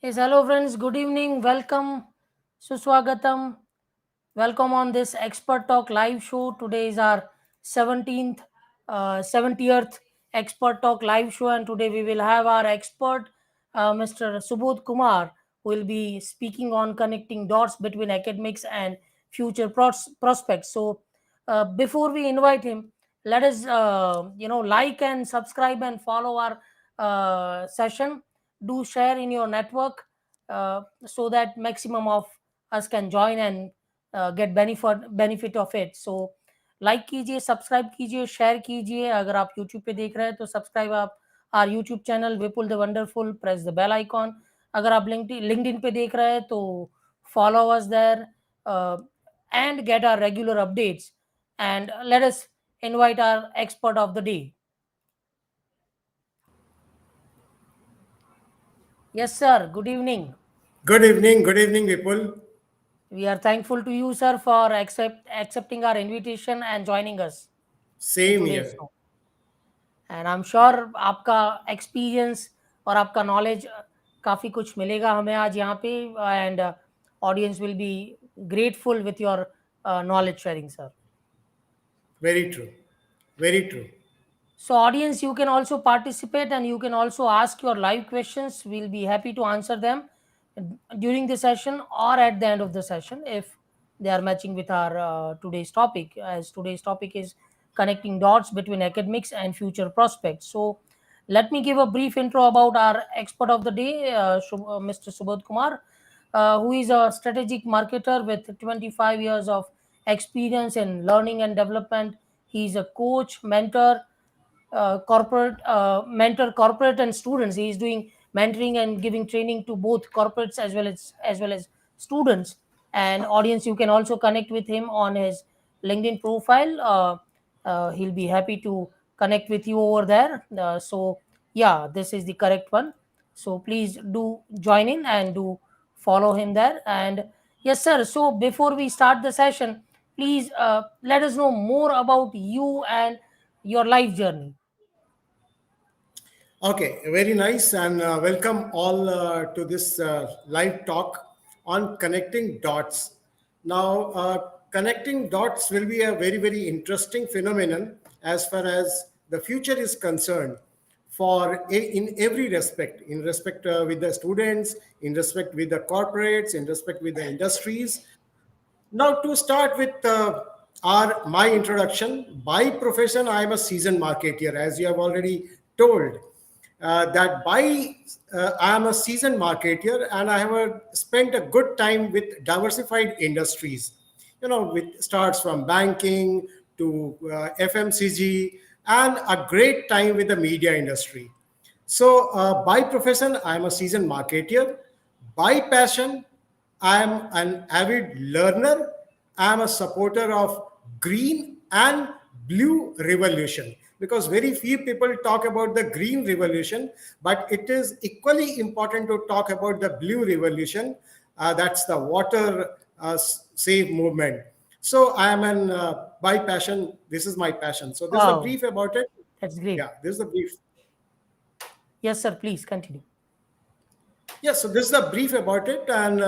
Yes, hello friends. Good evening. Welcome. Suswagatam. Welcome on this Expert Talk live show. Today is our 17th, 70th Expert Talk live show, and today we will have our expert, Mr. Subodh Kumar, who will be speaking on connecting dots between academics and future prospects. So, before we invite him, let us, like and subscribe and follow our session. Do share in your network so that maximum of us can join and get benefit of it so like कीजिए subscribe कीजिए share कीजिए अगर आप YouTube पे देख रहे हैं तो सब्सक्राइब आप our YouTube channel Vipul the wonderful press the bell icon अगर आप लिंक्डइन पे देख रहे हैं तो follow us there and get our regular updates and let us invite our expert of the day yes sir good evening. Good evening, Vipul. We are thankful to you sir for accepting our invitation and joining us in Same today's here. show. And I am sure आपका experience और आपका knowledge काफ़ी कुछ मिलेगा हमें आज यहाँ पे and audience will be grateful with your knowledge sharing sir. Very true. Very true. So audience you can also participate and you can also ask your live questions. We'll be happy to answer them during the session or at the end of the session if they are matching with our today's topic, as today's topic is connecting dots between academics and future prospects. So let me give a brief intro about our expert of the day, Mr. Subodh Kumar, who is a strategic marketer with 25 years of experience in learning and development. He is a coach, mentor, corporate mentor corporate and students. He is doing mentoring and giving training to both corporates as well as students. And audience, you can also connect with him on his LinkedIn profile. He'll be happy to connect with you over there. So yeah, this is the correct one. So please do join in and do follow him there. And yes sir, so before we start the session, please let us know more about you and your life journey. Okay, very nice, and welcome all to this live talk on connecting dots. Now, connecting dots will be a very, very interesting phenomenon as far as the future is concerned. In every respect, in respect with the students, in respect with the corporates, in respect with the industries. Now, to start with our my introduction, by profession, I am a seasoned marketeer, as you have already told. That by I am a seasoned marketeer, and I have spent a good time with diversified industries. With starts from banking to FMCG, and a great time with the media industry. So, by profession, I am a seasoned marketeer. By passion, I am an avid learner. I am a supporter of green and blue revolution, because very few people talk about the green revolution, but it is equally important to talk about the blue revolution. That's the water save movement. So I am an by passion. This is my passion. So this is a Wow, brief about it. that's great. Yeah, this is a brief. Yes, sir, please continue. Yes, so this is a brief about it. And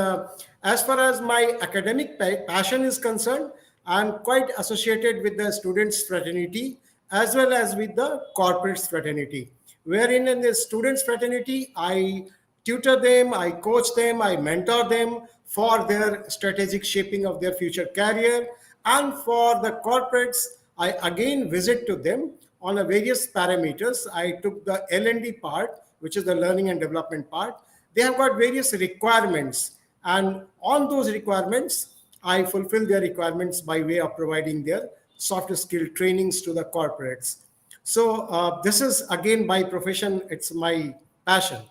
as far as my academic passion is concerned, I'm quite associated with the students' fraternity as well as with the corporate fraternity. Wherein in the students' fraternity, I tutor them, I coach them, I mentor them for their strategic shaping of their future career. And for the corporates, I again visit to them on a various parameters. I took the L&D part, which is the learning and development part. They have got various requirements, and on those requirements I fulfill their requirements by way of providing their soft skill trainings to the corporates. So this is again my profession, it's my passion.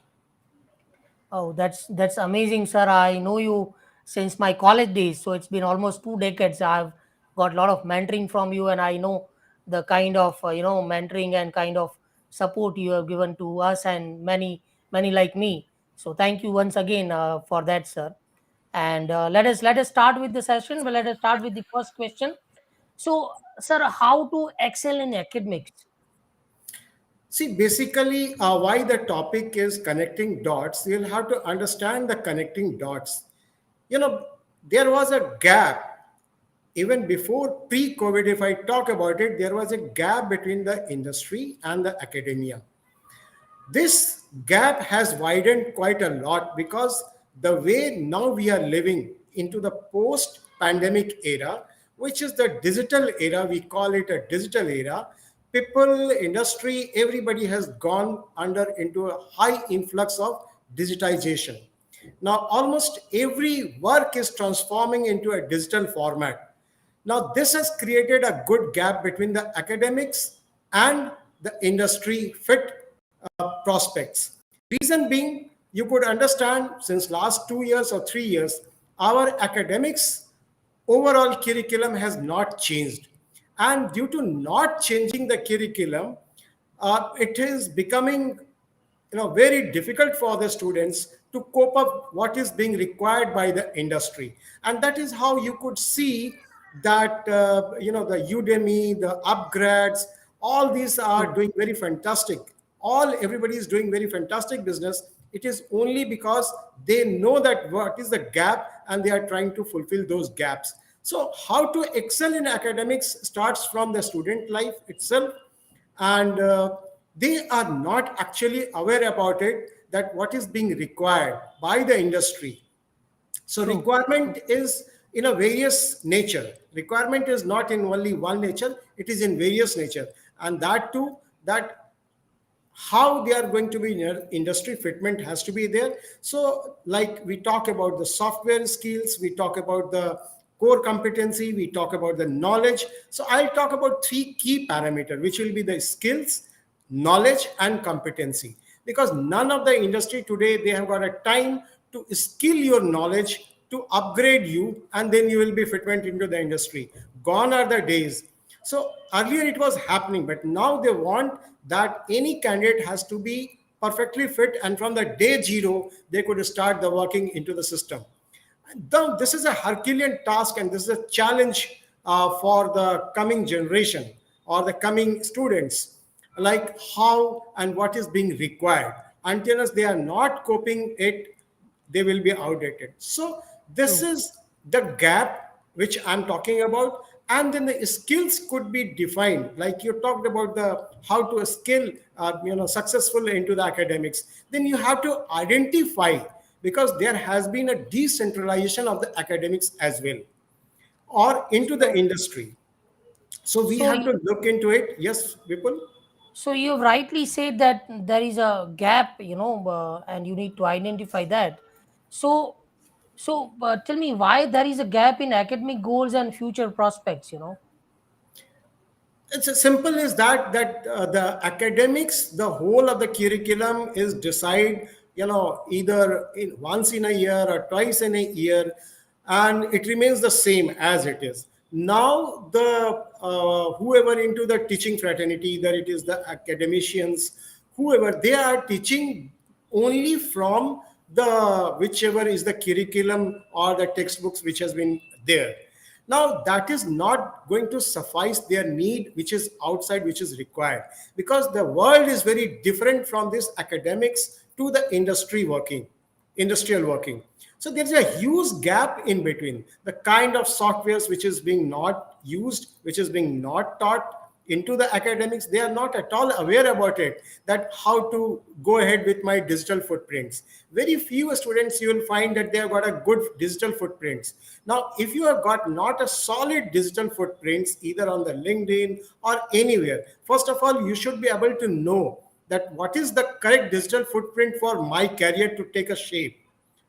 Oh, that's amazing, sir. I know you since my college days, so it's been almost 2 decades. I've got a lot of mentoring from you, and I know the kind of mentoring and kind of support you have given to us and many like me. So thank you once again for that, sir. And let us start with the session. Well, let us start with the first question. So, sir, how to excel in academics? See, basically, why the topic is connecting dots, you'll have to understand the connecting dots. You know, there was a gap even before pre-COVID. If I talk about it, there was a gap between the industry and the academia. This gap has widened quite a lot because the way now we are living into the post pandemic era, which is the digital era, we call it a digital era. People, industry, everybody has gone under into a high influx of digitization. Now almost every work is transforming into a digital format. Now, this has created a good gap between the academics and the industry fit prospects. Reason being, you could understand since last 2 years or 3 years, our academics overall curriculum has not changed. And due to not changing the curriculum, it is becoming very difficult for the students to cope up what is being required by the industry. And that is how you could see that the Udemy, the upgrades, all these are True. doing very fantastic. All everybody is doing very fantastic business. It is only because they know that what is the gap and they are trying to fulfill those gaps. So how to excel in academics starts from the student life itself. And they are not actually aware about it, that what is being required by the industry. So True. requirement is in a various nature. Requirement is not in only one nature, it is in various nature. And that too, that how they are going to be in industry fitment has to be there. So like we talk about the software skills, we talk about the core competency, we talk about the knowledge. So I'll talk about three key parameters, which will be the skills, knowledge and competency. Because none of the industry today, they have got a time to skill your knowledge, to upgrade you, and then you will be fitment into the industry. Gone are the days. So earlier it was happening, but now they want that any candidate has to be perfectly fit, and from the day zero they could start the working into the system. This is a Herculean task, and this is a challenge for the coming generation or the coming students, like how and what is being required. Until as they are not coping it, they will be outdated. So this True. is the gap which I'm talking about. And then the skills could be defined, like you talked about the how to skill successful into the academics. Then you have to identify, because there has been a decentralization of the academics as well, or into the So, industry. So we so, have to look into it. Yes, Vipul. so you've rightly said that there is a gap, and you need to identify that. So, tell me why there is a gap in academic goals and future prospects. It's as simple as that the academics, the whole of the curriculum is decide, either once in a year or twice in a year, and it remains the same as it is. Now the whoever into the teaching fraternity, either it is the academicians, whoever, they are teaching only from the whichever is the curriculum or the textbooks which has been there. Now that is not going to suffice their need which is outside, which is required, because the world is very different from this academics to the industrial working. So there's a huge gap in between the kind of softwares which is being not used, which is being not taught into the academics. They are not at all aware about it, that how to go ahead with my digital footprints. Very few students you will find that they have got a good digital footprints. Now if you have got not a solid digital footprints either on the LinkedIn or anywhere, first of all you should be able to know that what is the correct digital footprint for my career to take a shape,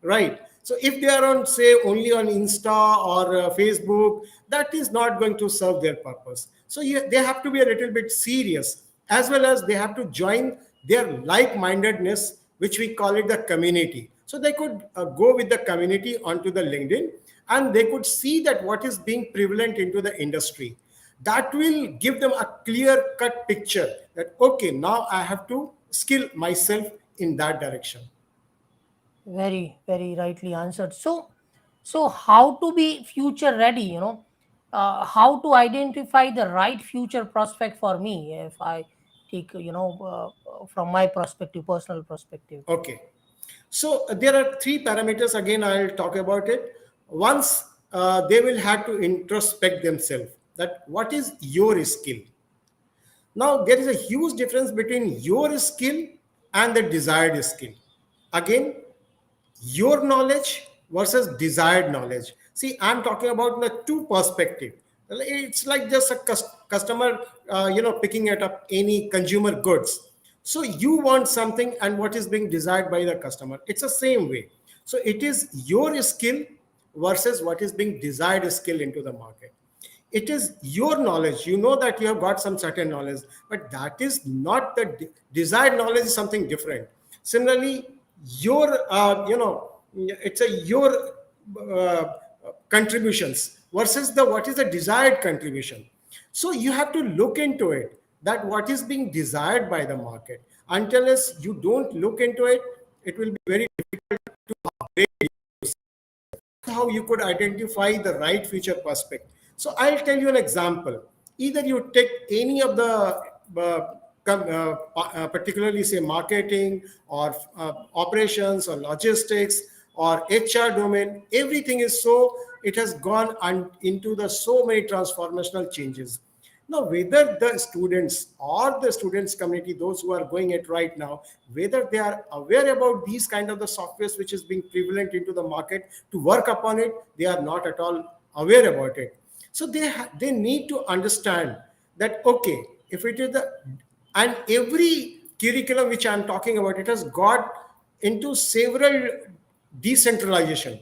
right? So if they are on, say, only on Insta or Facebook, that is not going to serve their purpose. So they have to be a little bit serious, as well as they have to join their like-mindedness, which we call it the community. So they could go with the community onto the LinkedIn, and they could see that what is being prevalent into the industry. That will give them a clear cut picture that okay, now I have to skill myself in that direction. Very, very rightly answered. So how to be future ready? How to identify the right future prospect for me? If I take, from my perspective, personal perspective. Okay. So there are three parameters. Again, I'll talk about it. Once they will have to introspect themselves that what is your skill. Now there is a huge difference between your skill and the desired skill. Again, your knowledge versus desired knowledge. See, I'm talking about the two perspective. It's like just a customer, picking it up any consumer goods. So you want something, and what is being desired by the customer, it's the same way. So it is your skill versus what is being desired skill into the market. It is your knowledge, you know that you have got some certain knowledge, but that is not the desired knowledge, is something different. Similarly, your it's a your uh, contributions versus the what is the desired contribution. So you have to look into it, that what is being desired by the market. Until as you don't look into it, it will be very how you could identify the right future prospect. So I'll tell you an example. Either you take any of the particularly say marketing or operations or logistics or HR domain, everything is so, it has gone into the so many transformational changes. Now, whether the students or the students community, those who are going it right now, whether they are aware about these kind of the softwares which is being prevalent into the market to work upon it, they are not at all aware about it. So they need to understand that okay, if it is the, and every curriculum which I'm talking about, it has got into several decentralization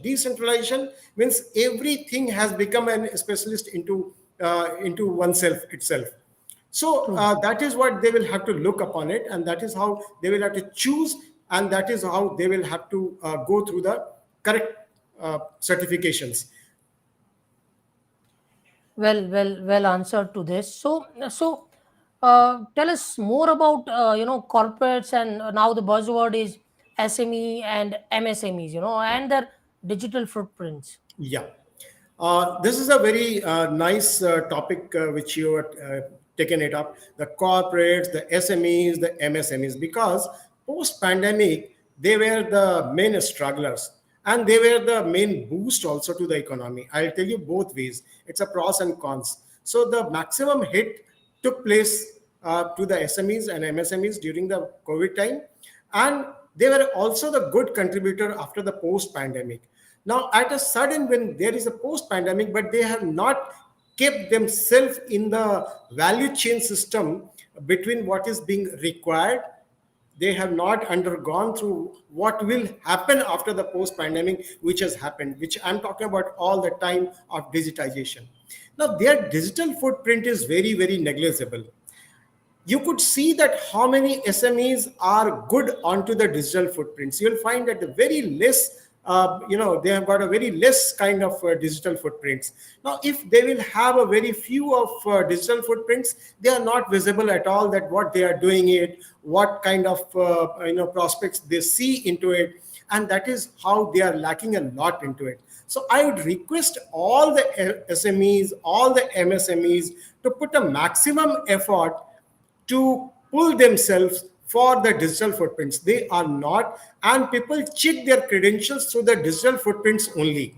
means everything has become an specialist into oneself itself. So True. that is what they will have to look upon it, and that is how they will have to choose, and that is how they will have to go through the correct certifications. Well answered to this. Tell us more about, corporates, and now the buzzword is SME and MSMEs, and their digital footprints. Yeah. This is a very nice topic which you have taken it up. The corporates, the SMEs, the MSMEs, because post pandemic, they were the main strugglers, and they were the main boost also to the economy. I'll tell you both ways. It's a pros and cons. So the maximum hit took place to the SMEs and MSMEs during the COVID time, and they were also the good contributor after the post pandemic. Now, at a sudden, when there is a post pandemic, but they have not kept themselves in the value chain system between what is being required, they have not undergone through what will happen after the post pandemic, which has happened, which I'm talking about all the time of digitization. Now, their digital footprint is very, very negligible. You could see that how many SMEs are good onto the digital footprints. You'll find that the very less, they have got a very less kind of digital footprints. Now, if they will have a very few of digital footprints, they are not visible at all. That what they are doing it, what kind of prospects they see into it, and that is how they are lacking a lot into it. So I would request all the SMEs, all the MSMEs to put a maximum effort to pull themselves for the digital footprints. They are not, and people check their credentials through the digital footprints only.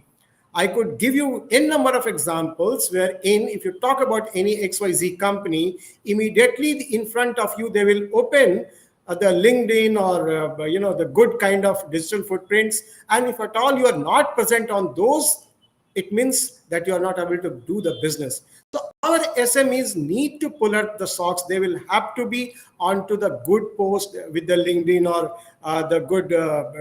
I could give you n number of examples wherein if you talk about any XYZ company, immediately in front of you they will open the LinkedIn or the good kind of digital footprints, and if at all you are not present on those, it means that you are not able to do the business. So our SMEs need to pull up the socks. They will have to be onto the good post with the LinkedIn or the good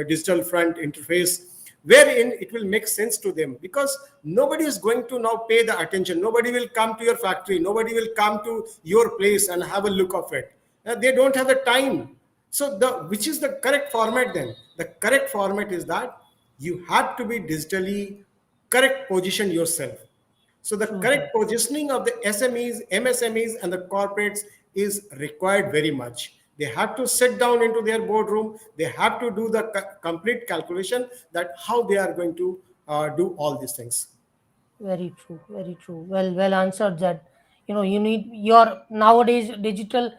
digital front interface, wherein it will make sense to them, because nobody is going to now pay the attention. Nobody will come to your factory. Nobody will come to your place and have a look of it. They don't have the time. So which is the correct format then? The correct format is that you have to be digitally correct position yourself. So the True, true. correct positioning of the SMEs, MSMEs, and the corporates is required very much. They have to sit down into their boardroom. They have to do the complete calculation that how they are going to do all these things. Very true, very true. Well answered that. You need your nowadays digital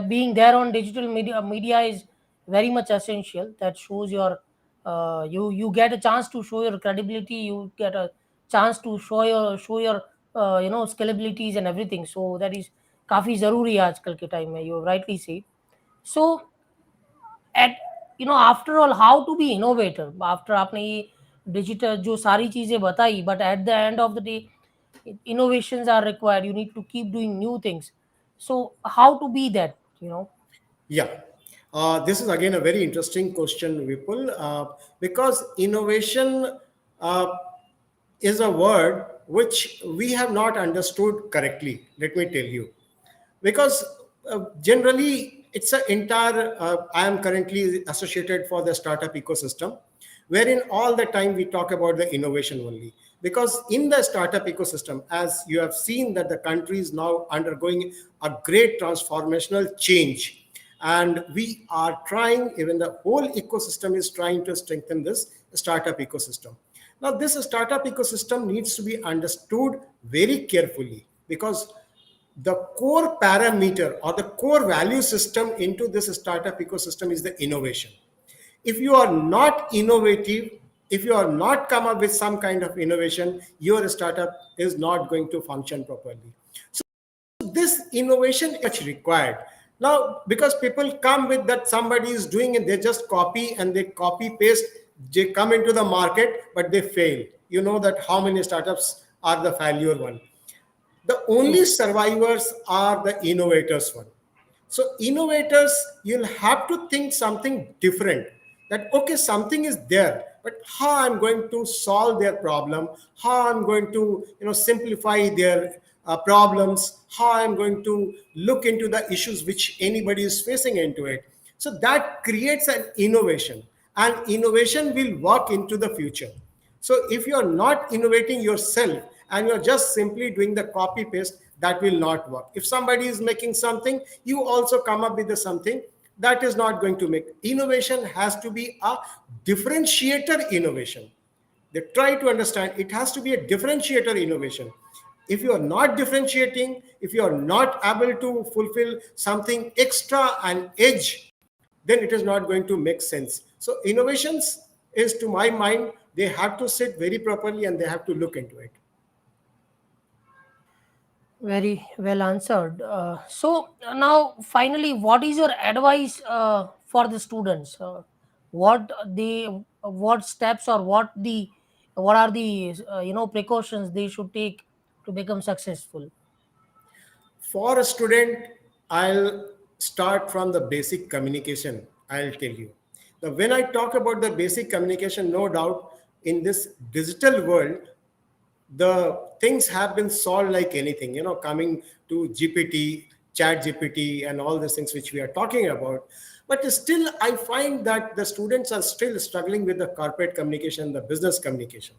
being there on digital media is very much essential. That shows your you get a chance to show your credibility, you get a chance to show your scalabilities and everything. So that is काफी जरूरी है आजकल के time में, you rightly said. So at after all, how to be innovator after आपने ये digital जो सारी चीजें बताई, but at the end of the day innovations are required. You need to keep doing new things. So how to be that? Yeah. This is again a very interesting question, Vipul, because innovation uh, is a word which we have not understood correctly. Let me tell you, because generally it's an entire. I am currently associated for the startup ecosystem, wherein all the time we talk about the innovation only. Because in the startup ecosystem, as you have seen, that the country is now undergoing a great transformational change, and we are trying, even the whole ecosystem is trying to strengthen this startup ecosystem. Now this startup ecosystem needs to be understood very carefully, because the core parameter or the core value system into this startup ecosystem is the innovation. If you are not innovative, if you are not come up with some kind of innovation, your startup is not going to function properly. This innovation is much required now, because people come with that somebody is doing it, they just copy and they copy paste, they come into the market but they fail. You know that how many startups are the failure one. The only True. survivors are the innovators one. So innovators, you'll have to think something different, that okay, something is there, but how I'm going to solve their problem, how I'm going to simplify their problems, how I'm going to look into the issues which anybody is facing into it. So that creates an innovation, and innovation will work into the future. So if you are not innovating yourself and you're just simply doing the copy paste, that will not work. If somebody is making something, you also come up with the something, that is not going to make. Innovation has to be a differentiator innovation. They try to understand it has to be a differentiator innovation. If you are not differentiating, if you are not able to fulfill something extra and edge, then it is not going to make sense. So innovations is, to my mind, they have to sit very properly and they have to look into it. Very well answered. So now, finally, what is your advice for the students? What steps, or what are the precautions they should take to become successful? For a student, I'll start from the basic communication. I'll tell you. When I talk about the basic communication, no doubt in this digital world, the things have been solved like anything, coming to GPT, chat GPT, and all these things which we are talking about. But still, I find that the students are still struggling with the corporate communication, the business communication.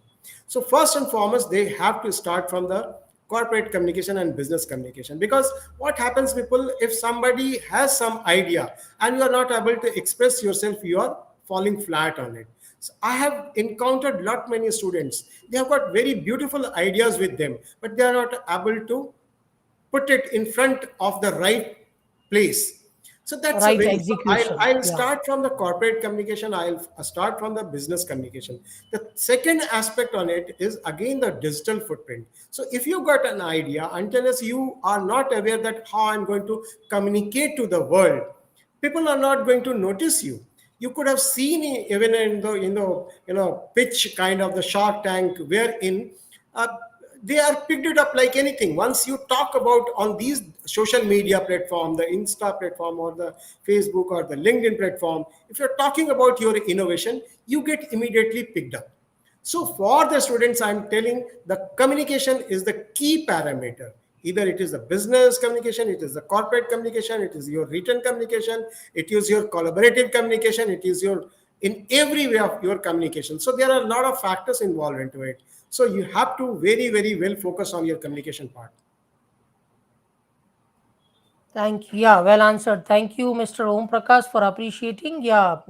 So first and foremost, they have to start from the corporate communication and business communication. Because what happens, people, if somebody has some idea and you are not able to express yourself, you are falling flat on it. So I have encountered lot many students. They have got very beautiful ideas with them, but they are not able to put it in front of the right place. So that's a Right very. execution. I'll Yeah. start from the corporate communication. I'll start from the business communication. The second aspect on it is again the digital footprint. So if you got an idea, until as you are not aware that how I'm going to communicate to the world, people are not going to notice you. You could have seen it even in the pitch kind of the Shark Tank, wherein uh, they are picked it up like anything. Once you talk about on these social media platform, the Insta platform or the Facebook or the LinkedIn platform, if you're talking about your innovation, you get immediately picked up. So for the students, I'm telling the communication is the key parameter. Either it is the business communication, it is the corporate communication, it is your written communication, it is your collaborative communication, it is your in every way of your communication. So there are a lot of factors involved into it. So you have to very, very well focus on your communication part. Thank you. Yeah, well answered. Thank you, Mr. Om Prakash, for appreciating. Yeah,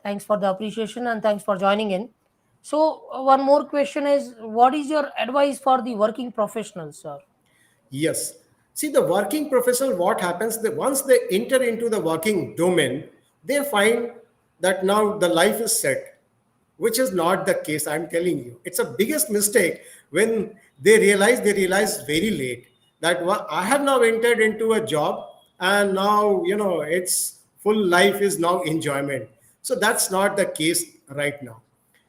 thanks for the appreciation and thanks for joining in. So, one more question is, what is your advice for the working professionals, sir? Yes. See, the working professional, what happens, that once they enter into the working domain, they find that now the life is set, which is not the case. I'm telling you, it's a biggest mistake when they realize very late that I have now entered into a job, and now it's full life is now enjoyment. So that's not the case right now,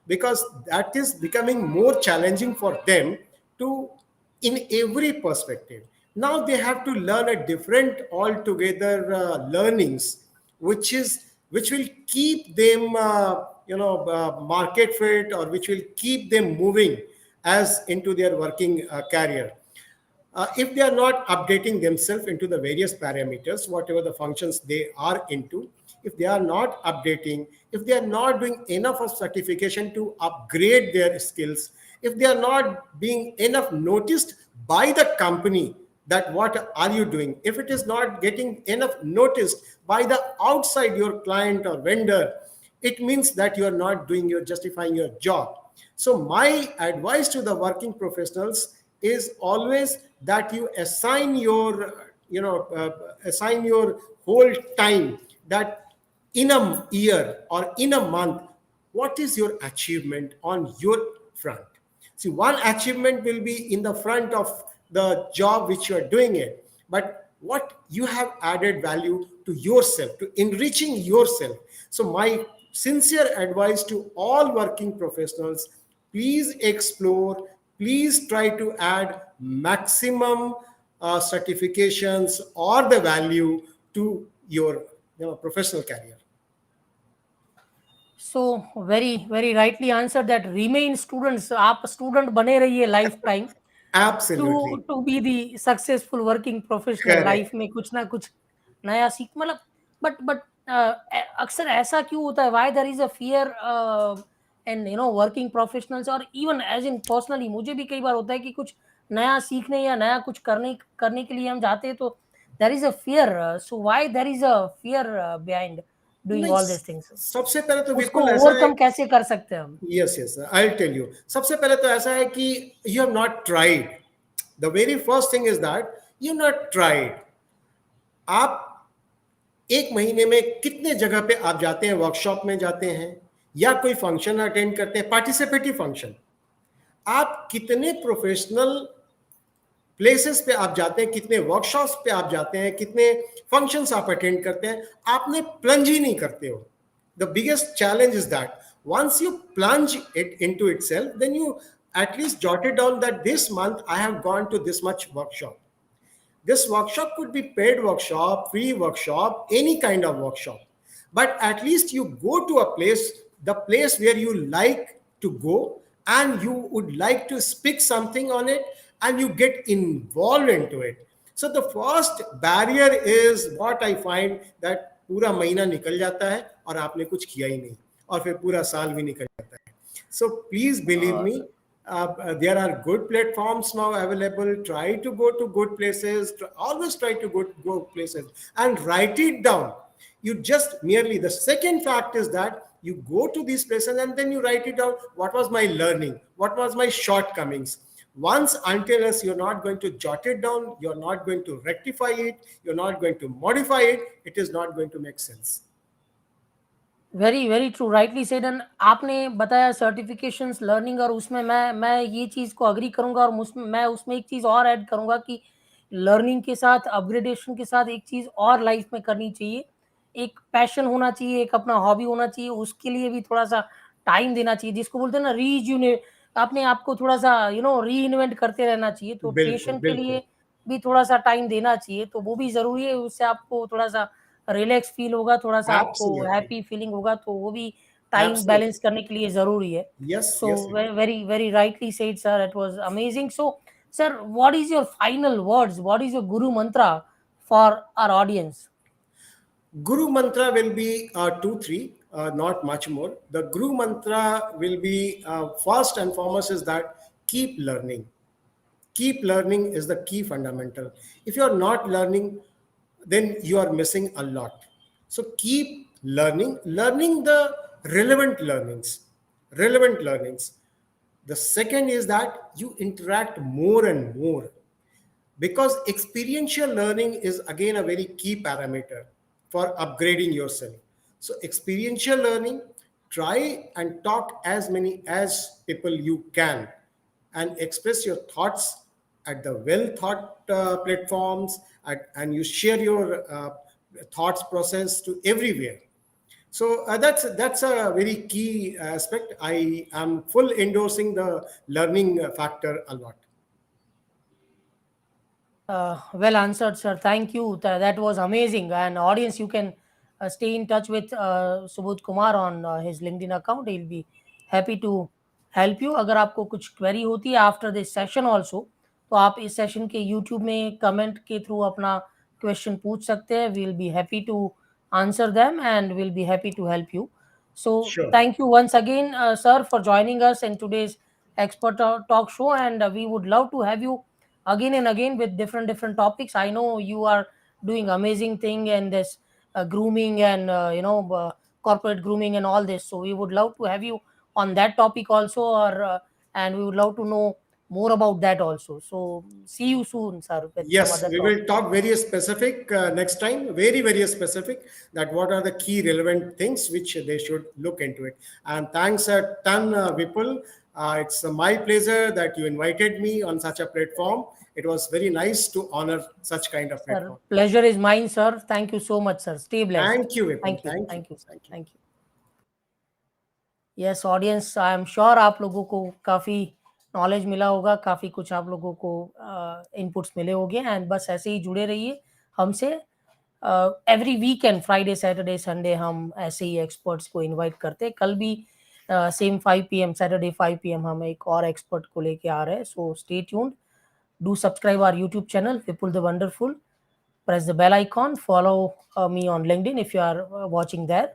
because that is becoming more challenging for them to, in every perspective. Now they have to learn a different altogether learnings, which will keep them market fit, or which will keep them moving as into their working career. If they are not updating themselves into the various parameters, whatever the functions they are into, if they are not updating, if they are not doing enough of certification to upgrade their skills, if they are not being enough noticed by the company, that what are you doing, if it is not getting enough noticed by the outside your client or vendor, it means that you are not doing your justifying your job. So my advice to the working professionals is always that you assign your assign your whole time, that in a year or in a month, what is your achievement on your front. See, one achievement will be in the front of the job which you are doing it, but what you have added value to yourself, to enriching yourself. So my sincere advice to all working professionals, please explore, please try to add maximum certifications or the value to your professional career. So very very rightly answered that remain students, आप student बने रहिए lifetime Absolutely to be the successful working professional life correct. में कुछ ना कुछ नया सीख मतलब बट अक्सर ऐसा क्यों होता है why there is a fear and working professionals और इवन एज इन पर्सनली मुझे भी कई बार होता है कि कुछ नया सीखने या नया कुछ करने करने के लिए हम जाते हैं तो there is a fear so why there is a fear behind doing नहीं, ऑल दिस थिंग्स सबसे पहले तो उसको विपुल ऐसा है। ओवरकम कैसे कर सकते हैं हम yes yes, I tell you. सबसे पहले तो ऐसा है कि you have not tried. The very first thing is that you not tried. आप एक महीने में कितने जगह पे आप जाते हैं, वर्कशॉप में जाते हैं या कोई फंक्शन अटेंड करते हैं, पार्टिसिपेटिव फंक्शन। आप कितने प्रोफेशनल प्लेसेस पे आप जाते हैं, कितने वर्कशॉप्स पे आप जाते हैं, कितने फंक्शंस आप अटेंड करते हैं, आपने प्लंज ही नहीं करते हो। The biggest challenge is that once you plunge it into itself, then you at least jot it down that this month I have gone to this much workshop. This workshop could be paid workshop, free workshop, any kind of workshop, but at least you go to a place, the place where you like to go, and you would like to speak something on it, and you get involved into it. So the first barrier is what I find, that पूरा महीना निकल जाता है और आपने कुछ किया ही नहीं, और फिर पूरा साल भी निकल जाता है। So please believe me, there are good platforms now available. Try to go to good places. Always try to go places and write it down. You just merely, the second fact is that you go to these places and then you write it down. What was my learning? What was my shortcomings? Once until as you're not going to jot it down, you're not going to rectify it, you're not going to modify it, it is not going to make sense. Very very true rightly said and आपने बताया certifications learning और उसमें मैं ये चीज़ को agree करूंगा और मैं उसमें एक चीज़ और ऐड करूंगा कि लर्निंग के साथ अपग्रेडेशन के साथ एक चीज़ और लाइफ में करनी चाहिए एक पैशन होना चाहिए एक अपना हॉबी होना चाहिए उसके लिए भी थोड़ा सा टाइम देना चाहिए जिसको बोलते हैं ना रीजूने अपने आप को थोड़ा सा री इन्वेंट करते रहना चाहिए तो बिल्कुल पैशन के बिल्कुल। लिए भी थोड़ा सा टाइम देना चाहिए तो वो भी ज़रूरी है उससे आपको थोड़ा सा रिलैक्स फील होगा, थोड़ा-सा आपको Absolutely. हैप्पी फीलिंग होगा, तो वो भी टाइम Absolutely. बैलेंस करने के लिए ज़रूरी है। Yes, so yes. Very very rightly said sir, it was amazing. So sir, what is your final words? What is your guru mantra for our audience? Guru mantra will be two, three, not much more. The Guru mantra will be first and foremost is that keep learning. Keep learning is the key fundamental. If you are not learning, then you are missing a lot. So keep learning, learning the relevant learnings. Relevant learnings. The second is that you interact more and more. because experiential learning is again a very key parameter for upgrading yourself. So experiential learning, try and talk as many as people you can and express your thoughts at the well thought platforms, and you share your thoughts process to everywhere. So that's a very key aspect. I am full endorsing the learning factor a lot. Well answered, sir. Thank you. That was amazing. And audience, you can stay in touch with Subodh Kumar on his LinkedIn account. He'll be happy to help you. अगर आपको कुछ query होती है after this session also, तो आप इस session के YouTube में comment के through अपना question पूछ सकते हैं. We'll be happy to answer them and we'll be happy to help you. So Sure. thank you once again, sir, for joining us in today's expert talk show. And we would love to have you again and again with different topics. I know you are doing amazing thing in this grooming and corporate grooming and all this, so we would love to have you on that topic also, or and we would love to know more about that also. So see you soon, sir, with some Yes, other we will topic. talk very specific next time, very specific, that what are the key relevant things which they should look into it. And thanks a ton, Vipul. It's my pleasure that you invited me on such a platform. It was very nice to honor such kind of Sir, platform. pleasure is mine, sir. Thank you so much, sir. Stay blessed. Thank you, Vipul. Thank you, Thank you. thank you, sir. Thank you. Thank you. Yes audience, I am sure आप लोगों को काफ़ी knowledge मिला होगा, काफ़ी कुछ आप लोगों को इनपुट्स मिले होंगे, एंड बस ऐसे ही जुड़े रहिए हमसे। Every weekend Friday Saturday Sunday हम ऐसे ही एक्सपर्ट्स को इनवाइट करते हैं। कल भी सेम 5 PM सैटरडे 5 PM हम एक और एक्सपर्ट को लेके आ रहे हैं। So stay tuned, do subscribe our YouTube channel Vipul the wonderful, press the bell icon, follow me on LinkedIn if you are watching there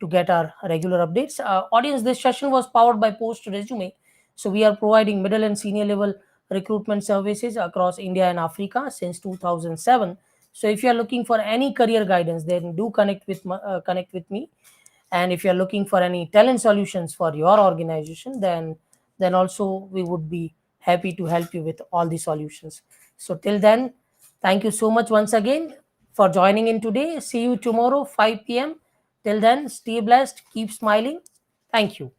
to get our regular updates. Audience, this session was powered by Post Resume. So we are providing middle and senior level recruitment services across India and Africa since 2007. So if you are looking for any career guidance, then do connect with me. And if you are looking for any talent solutions for your organization, then also we would be happy to help you with all the solutions. So till then, thank you so much once again for joining in today. See you tomorrow 5 p.m. Till then, stay blessed, keep smiling. Thank you.